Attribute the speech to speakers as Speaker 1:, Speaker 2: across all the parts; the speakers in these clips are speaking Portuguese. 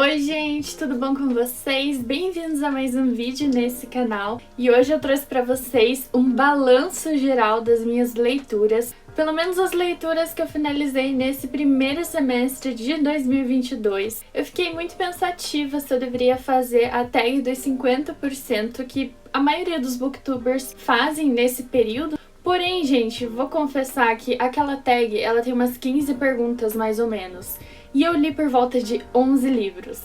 Speaker 1: Oi gente, tudo bom com vocês? Bem-vindos a mais um vídeo nesse canal. E hoje eu trouxe pra vocês um balanço geral das minhas leituras, pelo menos as leituras que eu finalizei nesse primeiro semestre de 2022. Eu fiquei muito pensativa se eu deveria fazer a tag dos 50% que a maioria dos booktubers fazem nesse período. Porém, gente, vou confessar que aquela tag, ela tem umas 15 perguntas mais ou menos. E eu li por volta de 11 livros.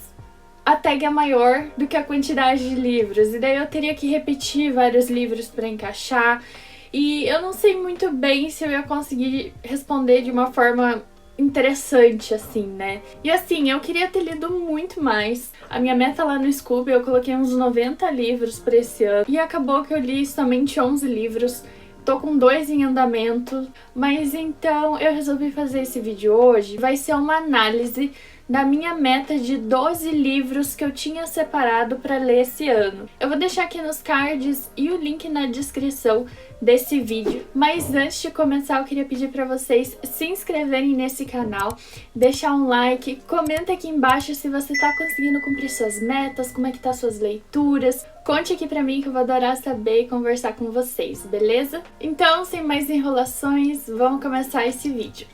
Speaker 1: A tag é maior do que a quantidade de livros, e daí eu teria que repetir vários livros para encaixar. E eu não sei muito bem se eu ia conseguir responder de uma forma interessante, assim, né? E assim, eu queria ter lido muito mais. A minha meta lá no Scooby, eu coloquei uns 90 livros para esse ano. E acabou que eu li somente 11 livros. Tô com 2 em andamento, mas então eu resolvi fazer esse vídeo hoje. Vai ser uma análise da minha meta de 12 livros que eu tinha separado para ler esse ano. Eu vou deixar aqui nos cards e o link na descrição desse vídeo. Mas antes de começar, eu queria pedir para vocês se inscreverem nesse canal, deixar um like, comenta aqui embaixo se você tá conseguindo cumprir suas metas, como é que tá suas leituras. Conte aqui pra mim que eu vou adorar saber e conversar com vocês, beleza? Então, sem mais enrolações, vamos começar esse vídeo.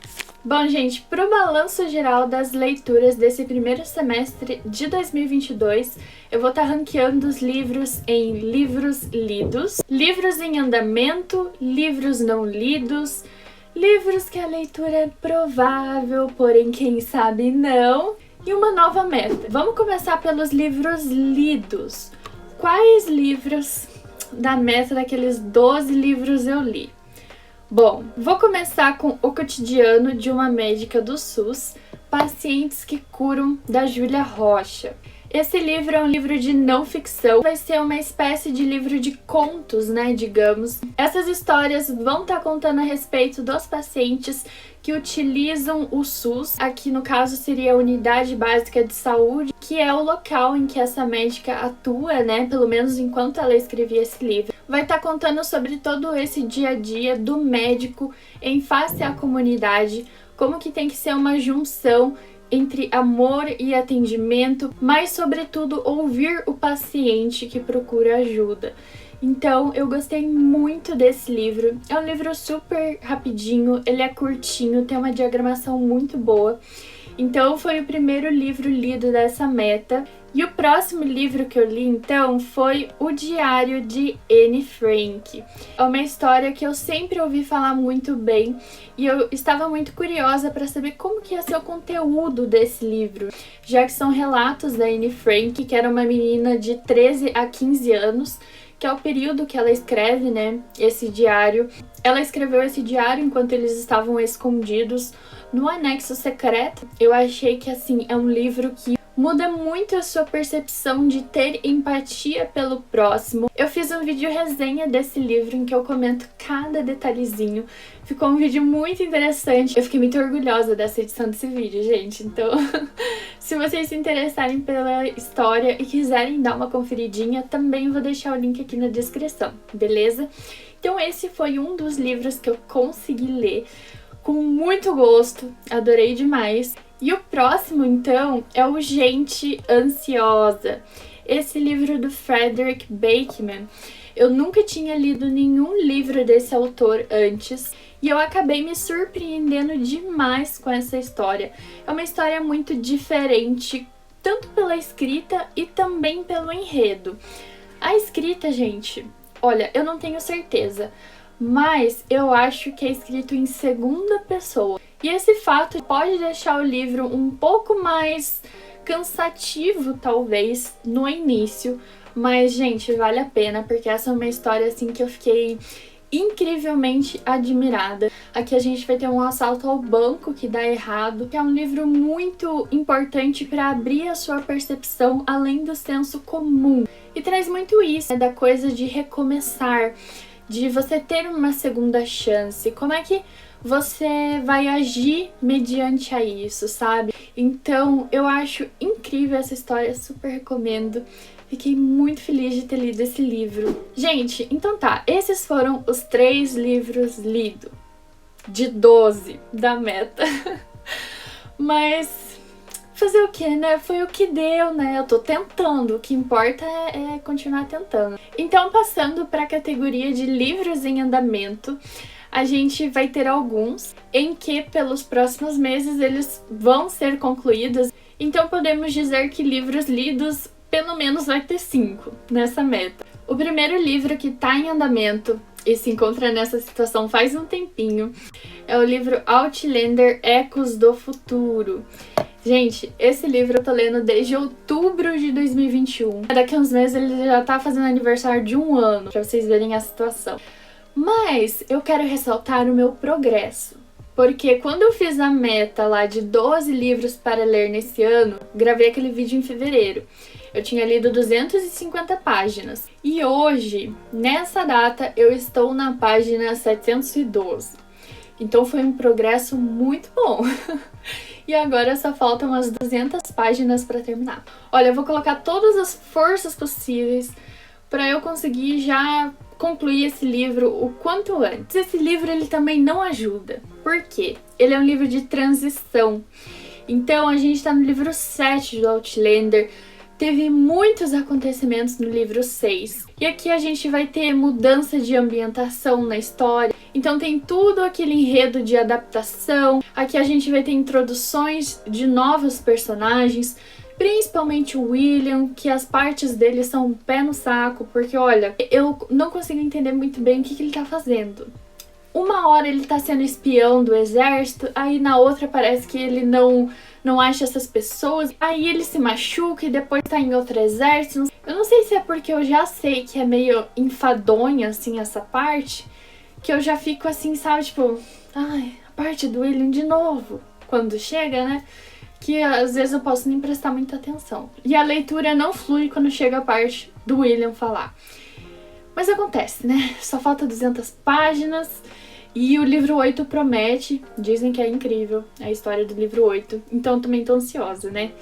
Speaker 1: Bom, gente, pro balanço geral das leituras desse primeiro semestre de 2022, eu vou estar ranqueando os livros em livros lidos, livros em andamento, livros não lidos, livros que a leitura é provável, porém quem sabe não, e uma nova meta. Vamos começar pelos livros lidos. Quais livros da meta daqueles 12 livros eu li? Bom, vou começar com O Cotidiano de uma Médica do SUS, Pacientes que Curam, da Júlia Rocha. Esse livro é um livro de não ficção, vai ser uma espécie de livro de contos, né, digamos. Essas histórias vão estar contando a respeito dos pacientes que utilizam o SUS, aqui no caso seria a Unidade Básica de Saúde, que é o local em que essa médica atua, né, pelo menos enquanto ela escrevia esse livro. Vai estar contando sobre todo esse dia a dia do médico em face à comunidade, como que tem que ser uma junção entre amor e atendimento, mas sobretudo ouvir o paciente que procura ajuda. Então eu gostei muito desse livro, é um livro super rapidinho, ele é curtinho, tem uma diagramação muito boa. Então foi o primeiro livro lido dessa meta. E o próximo livro que eu li, então, foi O Diário de Anne Frank. É uma história que eu sempre ouvi falar muito bem e eu estava muito curiosa para saber como que ia ser o conteúdo desse livro, já que são relatos da Anne Frank, que era uma menina de 13 a 15 anos, que é o período que ela escreve, né, esse diário. Ela escreveu esse diário enquanto eles estavam escondidos no anexo secreto. Eu achei que, assim, é um livro que muda muito a sua percepção de ter empatia pelo próximo. Eu fiz um vídeo resenha desse livro em que eu comento cada detalhezinho. Ficou um vídeo muito interessante. Eu fiquei muito orgulhosa dessa edição desse vídeo, gente. Então, se vocês se interessarem pela história e quiserem dar uma conferidinha, também vou deixar o link aqui na descrição, beleza? Então esse foi um dos livros que eu consegui ler com muito gosto, adorei demais. E o próximo, então, é o Gente Ansiosa. Esse livro do Frederick Bateman. Eu nunca tinha lido nenhum livro desse autor antes e eu acabei me surpreendendo demais com essa história. É uma história muito diferente, tanto pela escrita e também pelo enredo. A escrita, gente, olha, eu não tenho certeza, mas eu acho que é escrito em segunda pessoa. E esse fato pode deixar o livro um pouco mais cansativo, talvez, no início. Mas, gente, vale a pena, porque essa é uma história, assim, que eu fiquei incrivelmente admirada. Aqui a gente vai ter um assalto ao banco que dá errado, que é um livro muito importante para abrir a sua percepção além do senso comum. E traz muito isso, né, da coisa de recomeçar, de você ter uma segunda chance. Como é que você vai agir mediante a isso, sabe? Então, eu acho incrível essa história, super recomendo. Fiquei muito feliz de ter lido esse livro. Gente, então tá, esses foram os 3 livros lidos, de 12 da meta. Mas fazer o que, né? Foi o que deu, né? Eu tô tentando, o que importa é continuar tentando. Então, passando para a categoria de livros em andamento, a gente vai ter alguns em que pelos próximos meses eles vão ser concluídos. Então podemos dizer que livros lidos pelo menos vai ter 5 nessa meta. O primeiro livro que tá em andamento e se encontra nessa situação faz um tempinho é o livro Outlander Ecos do Futuro. Gente, esse livro eu tô lendo desde outubro de 2021. Daqui a uns meses ele já tá fazendo aniversário de 1 ano, pra vocês verem a situação. Mas eu quero ressaltar o meu progresso, porque quando eu fiz a meta lá de 12 livros para ler nesse ano, gravei aquele vídeo em fevereiro. Eu tinha lido 250 páginas e hoje, nessa data, eu estou na página 712. Então foi um progresso muito bom. E agora só faltam umas 200 páginas para terminar. Olha, eu vou colocar todas as forças possíveis para eu conseguir já concluir esse livro o quanto antes. Esse livro ele também não ajuda. Por quê? Ele é um livro de transição. Então a gente está no livro 7 do Outlander. Teve muitos acontecimentos no livro 6. E aqui a gente vai ter mudança de ambientação na história. Então tem tudo aquele enredo de adaptação. Aqui a gente vai ter introduções de novos personagens. Principalmente o William, que as partes dele são um pé no saco, porque olha, eu não consigo entender muito bem o que ele tá fazendo. Uma hora ele tá sendo espião do exército, aí na outra parece que ele não acha essas pessoas, aí ele se machuca e depois tá em outro exército. Eu não sei se é porque eu já sei que é meio enfadonha, assim, essa parte, que eu já fico assim, sabe, tipo, ai, a parte do William de novo, quando chega, né? Que às vezes eu posso nem prestar muita atenção. E a leitura não flui quando chega a parte do William falar. Mas acontece, né? Só falta 200 páginas e o livro 8 promete. Dizem que é incrível a história do livro 8. Então também tô ansiosa, né?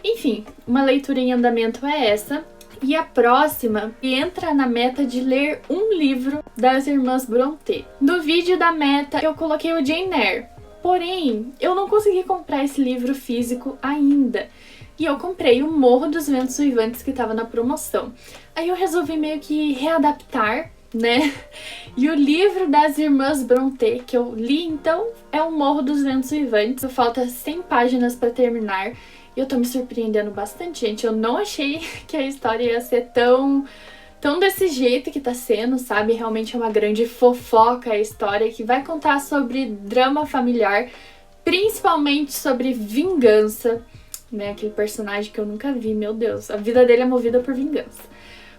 Speaker 1: Enfim, uma leitura em andamento é essa. E a próxima entra na meta de ler um livro das Irmãs Brontë. No vídeo da meta eu coloquei o Jane Eyre. Porém, eu não consegui comprar esse livro físico ainda. E eu comprei o Morro dos Ventos Uivantes, que estava na promoção. Aí eu resolvi meio que readaptar, né? E o livro das Irmãs Brontë, que eu li, então, é o Morro dos Ventos Uivantes. Falta 100 páginas para terminar. E eu tô me surpreendendo bastante, gente. Eu não achei que a história ia ser tão desse jeito que tá sendo, sabe? Realmente é uma grande fofoca a história que vai contar sobre drama familiar, principalmente sobre vingança, né? Aquele personagem que eu nunca vi, meu Deus. A vida dele é movida por vingança.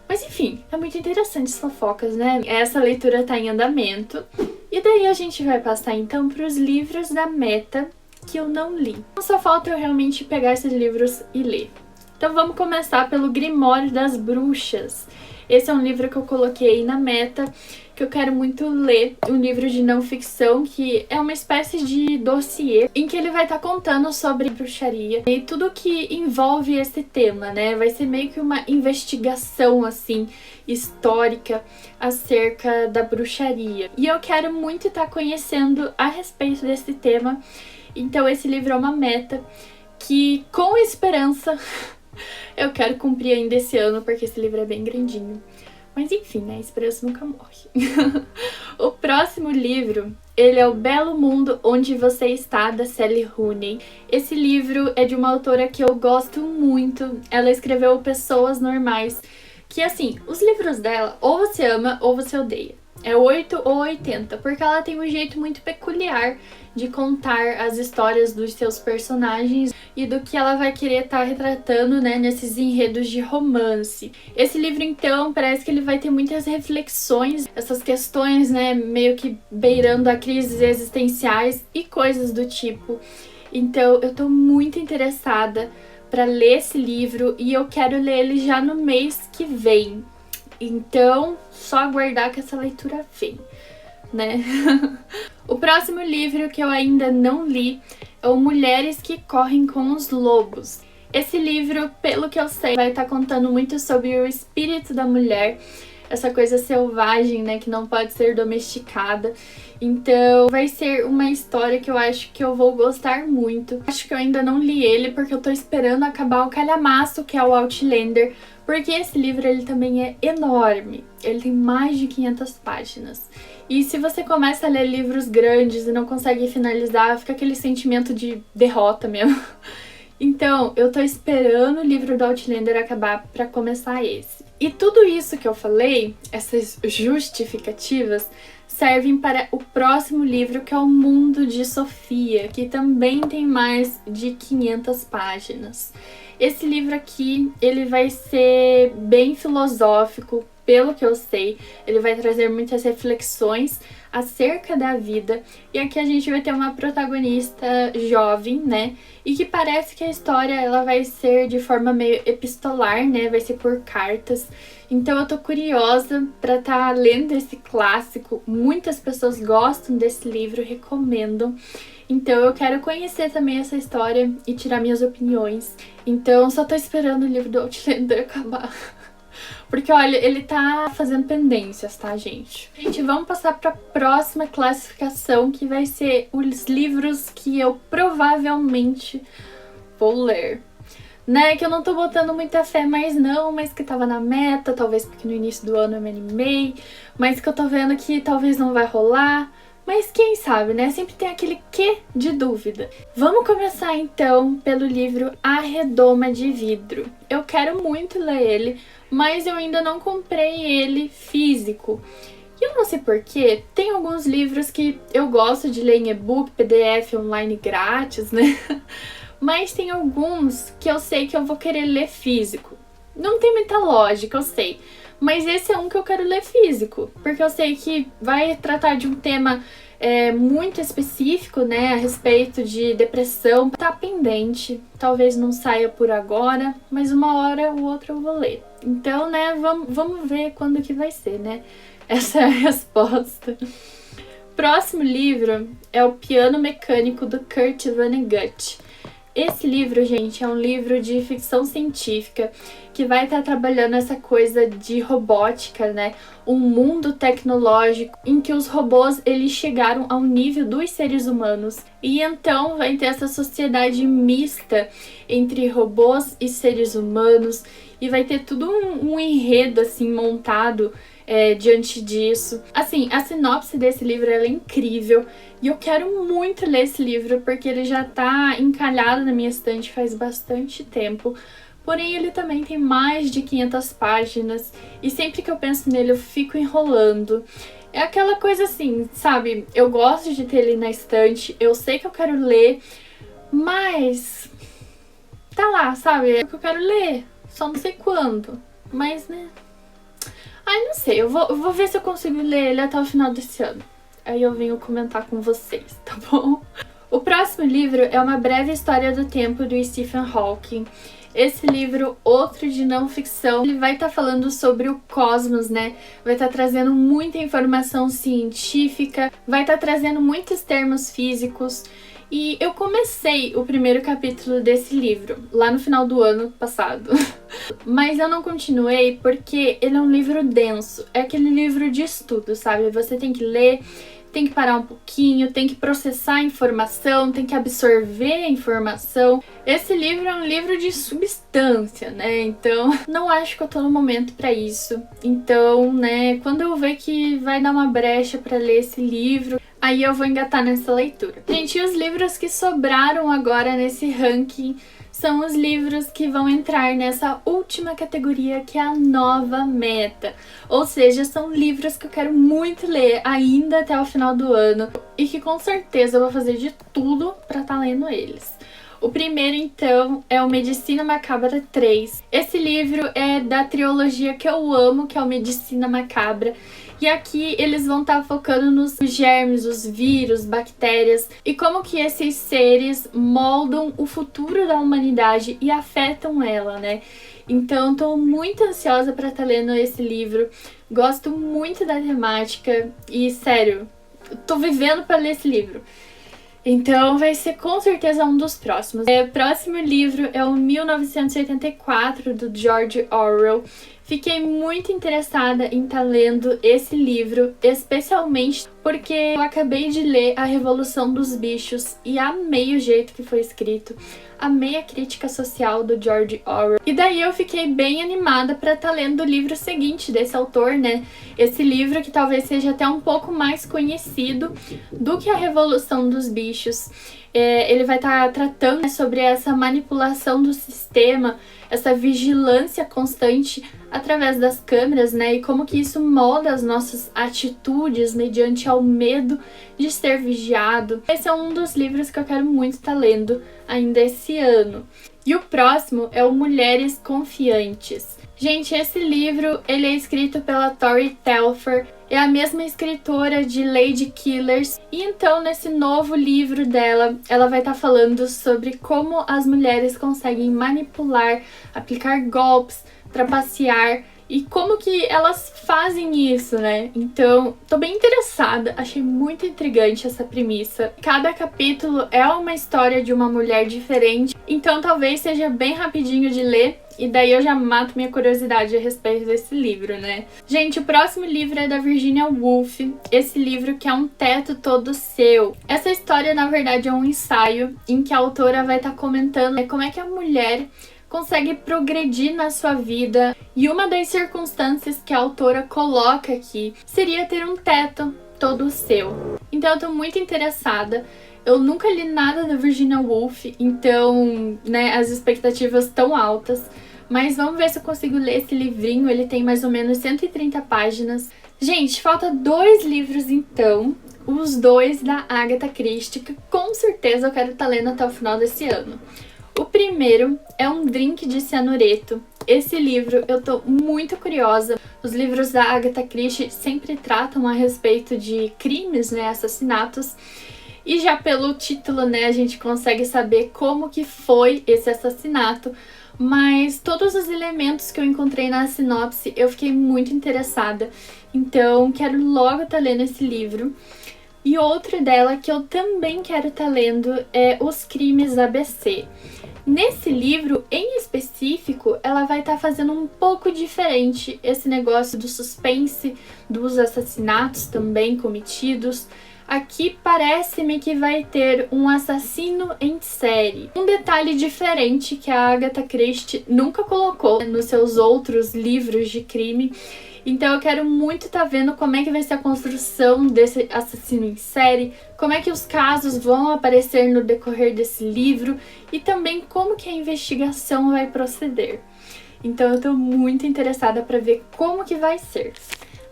Speaker 1: Mas enfim, é muito interessante as fofocas, né? Essa leitura tá em andamento. E daí a gente vai passar então pros livros da meta que eu não li. Só falta eu realmente pegar esses livros e ler. Então vamos começar pelo Grimório das Bruxas. Esse é um livro que eu coloquei na meta, que eu quero muito ler, um livro de não ficção, que é uma espécie de dossiê, em que ele vai estar contando sobre bruxaria e tudo que envolve esse tema, né? Vai ser meio que uma investigação, assim, histórica acerca da bruxaria. E eu quero muito estar conhecendo a respeito desse tema, então esse livro é uma meta que, com esperança, eu quero cumprir ainda esse ano, porque esse livro é bem grandinho. Mas enfim, né? A esperança nunca morre. O próximo livro, ele é O Belo Mundo Onde Você Está, da Sally Rooney. Esse livro é de uma autora que eu gosto muito. Ela escreveu Pessoas Normais, que assim, os livros dela, ou você ama ou você odeia. É 8 ou 80, porque ela tem um jeito muito peculiar de contar as histórias dos seus personagens e do que ela vai querer estar retratando, né, nesses enredos de romance. Esse livro, então, parece que ele vai ter muitas reflexões, essas questões, né, meio que beirando a crises existenciais e coisas do tipo. Então, eu tô muito interessada para ler esse livro e eu quero ler ele já no mês que vem. Então, só aguardar que essa leitura vem, né? O próximo livro que eu ainda não li é o Mulheres que Correm com os Lobos. Esse livro, pelo que eu sei, vai estar contando muito sobre o espírito da mulher. essa coisa selvagem, né, que não pode ser domesticada. Então vai ser uma história que eu acho que eu vou gostar muito. Acho que eu ainda não li ele porque eu tô esperando acabar o calhamaço, que é o Outlander, porque esse livro ele também é enorme. Ele tem mais de 500 páginas. E se você começa a ler livros grandes e não consegue finalizar, fica aquele sentimento de derrota mesmo. Então, eu tô esperando o livro do Outlander acabar pra começar esse. E tudo isso que eu falei, essas justificativas, servem para o próximo livro, que é O Mundo de Sofia, que também tem mais de 500 páginas. Esse livro aqui, ele vai ser bem filosófico, pelo que eu sei. Ele vai trazer muitas reflexões acerca da vida. E aqui a gente vai ter uma protagonista jovem, né? E que parece que a história ela vai ser de forma meio epistolar, né? Vai ser por cartas. Então eu tô curiosa pra estar lendo esse clássico. Muitas pessoas gostam desse livro, recomendam. Então eu quero conhecer também essa história e tirar minhas opiniões. Então só tô esperando o livro do Outlander acabar. Porque, olha, ele tá fazendo pendências, tá, gente? Gente, vamos passar pra próxima classificação, que vai ser os livros que eu provavelmente vou ler. Né, que eu não tô botando muita fé mais não, mas que tava na meta, talvez porque no início do ano eu me animei, mas que eu tô vendo que talvez não vai rolar. Mas quem sabe, né? Sempre tem aquele quê de dúvida. Vamos começar então pelo livro A Redoma de Vidro. Eu quero muito ler ele, mas eu ainda não comprei ele físico. E eu não sei porquê, tem alguns livros que eu gosto de ler em e-book, PDF, online grátis, né? Mas tem alguns que eu sei que eu vou querer ler físico. Não tem muita lógica, eu sei. Mas esse é um que eu quero ler físico, porque eu sei que vai tratar de um tema muito específico, né, a respeito de depressão. Tá pendente, talvez não saia por agora, mas uma hora ou outra eu vou ler. Então, né, vamos ver quando que vai ser, né? Essa é a resposta. Próximo livro é O Piano Mecânico, do Kurt Vonnegut. Esse livro, gente, é um livro de ficção científica que vai estar trabalhando essa coisa de robótica, né? Um mundo tecnológico em que os robôs eles chegaram ao nível dos seres humanos. E então vai ter essa sociedade mista entre robôs e seres humanos. E vai ter tudo um enredo assim montado diante disso. Assim, a sinopse desse livro ela é incrível. E eu quero muito ler esse livro porque ele já tá encalhado na minha estante faz bastante tempo. Porém, ele também tem mais de 500 páginas e sempre que eu penso nele eu fico enrolando. É aquela coisa assim, sabe? Eu gosto de ter ele na estante, eu sei que eu quero ler, mas tá lá, sabe? É o que eu quero ler, só não sei quando. Mas, né? Ai, não sei, eu vou ver se eu consigo ler ele até o final desse ano. Aí eu venho comentar com vocês, tá bom? O próximo livro é Uma Breve História do Tempo, do Stephen Hawking. Esse livro, outro de não ficção, ele vai estar falando sobre o cosmos, né? Vai estar trazendo muita informação científica, vai estar trazendo muitos termos físicos. E eu comecei o primeiro capítulo desse livro, lá no final do ano passado. Mas eu não continuei porque ele é um livro denso. É aquele livro de estudo, sabe? Você tem que ler, tem que parar um pouquinho, tem que processar a informação, tem que absorver a informação. Esse livro é um livro de substância, né? Então, não acho que eu tô no momento pra isso. Então, né, quando eu ver que vai dar uma brecha pra ler esse livro, aí eu vou engatar nessa leitura. Gente, e os livros que sobraram agora nesse ranking são os livros que vão entrar nessa última categoria, que é a nova meta. Ou seja, são livros que eu quero muito ler ainda até o final do ano e que com certeza eu vou fazer de tudo pra estar lendo eles. O primeiro, então, é o Medicina Macabra 3. Esse livro é da trilogia que eu amo, que é o Medicina Macabra. E aqui eles vão estar focando nos germes, os vírus, bactérias e como que esses seres moldam o futuro da humanidade e afetam ela, né? Então, tô muito ansiosa para estar lendo esse livro. Gosto muito da temática e, sério, tô vivendo para ler esse livro. Então vai ser com certeza um dos próximos. O próximo livro é o 1984, do George Orwell. Fiquei muito interessada em estar lendo esse livro, especialmente porque eu acabei de ler A Revolução dos Bichos e amei o jeito que foi escrito, amei a crítica social do George Orwell. E daí eu fiquei bem animada para estar lendo o livro seguinte desse autor, né? Esse livro que talvez seja até um pouco mais conhecido do que A Revolução dos Bichos. Ele vai estar tratando sobre essa manipulação do sistema, essa vigilância constante através das câmeras, né? E como que isso molda as nossas atitudes mediante ao medo de ser vigiado. Esse é um dos livros que eu quero muito estar lendo ainda esse ano. E o próximo é o Mulheres Confiantes. Gente, esse livro ele é escrito pela Tori Telfer, é a mesma escritora de Lady Killers, e então nesse novo livro dela, ela vai estar falando sobre como as mulheres conseguem manipular, aplicar golpes, trapacear e como que elas fazem isso, né? Então, tô bem interessada, achei muito intrigante essa premissa. Cada capítulo é uma história de uma mulher diferente, então talvez seja bem rapidinho de ler. E daí eu já mato minha curiosidade a respeito desse livro, né? Gente, o próximo livro é da Virginia Woolf. Esse livro que é Um Teto Todo Seu. Essa história, na verdade, é um ensaio em que a autora vai estar comentando como é que a mulher consegue progredir na sua vida. E uma das circunstâncias que a autora coloca aqui seria ter um teto todo seu. Então eu tô muito interessada. Eu nunca li nada da Virginia Woolf, então, né, as expectativas estão altas. Mas vamos ver se eu consigo ler esse livrinho, ele tem mais ou menos 130 páginas. Gente, falta 2 livros então, os 2 da Agatha Christie, que com certeza eu quero estar lendo até o final desse ano. O primeiro é Um Drink de Cianureto. Esse livro eu tô muito curiosa. Os livros da Agatha Christie sempre tratam a respeito de crimes, né, assassinatos. E já pelo título, né, a gente consegue saber como que foi esse assassinato. Mas todos os elementos que eu encontrei na sinopse, eu fiquei muito interessada. Então, quero logo estar lendo esse livro. E outro dela que eu também quero estar lendo é Os Crimes ABC. Nesse livro, em específico, ela vai estar fazendo um pouco diferente esse negócio do suspense, dos assassinatos também cometidos. Aqui parece-me que vai ter um assassino em série. Um detalhe diferente que a Agatha Christie nunca colocou nos seus outros livros de crime. Então eu quero muito estar vendo como é que vai ser a construção desse assassino em série, como é que os casos vão aparecer no decorrer desse livro e também como que a investigação vai proceder. Então eu tô muito interessada para ver como que vai ser.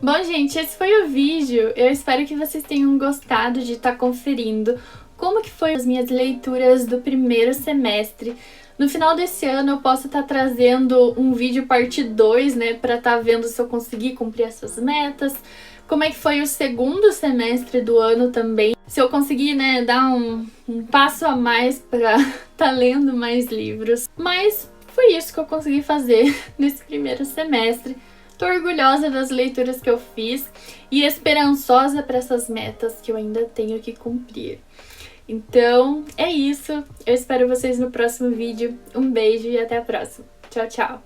Speaker 1: Bom, gente, esse foi o vídeo. Eu espero que vocês tenham gostado de estar conferindo como que foi as minhas leituras do primeiro semestre. No final desse ano eu posso estar trazendo um vídeo parte 2, né, para estar vendo se eu consegui cumprir essas metas. Como é que foi o segundo semestre do ano também. Se eu conseguir, né, dar um passo a mais para estar lendo mais livros. Mas foi isso que eu consegui fazer nesse primeiro semestre. Tô orgulhosa das leituras que eu fiz e esperançosa para essas metas que eu ainda tenho que cumprir. Então, é isso. Eu espero vocês no próximo vídeo. Um beijo e até a próxima. Tchau, tchau!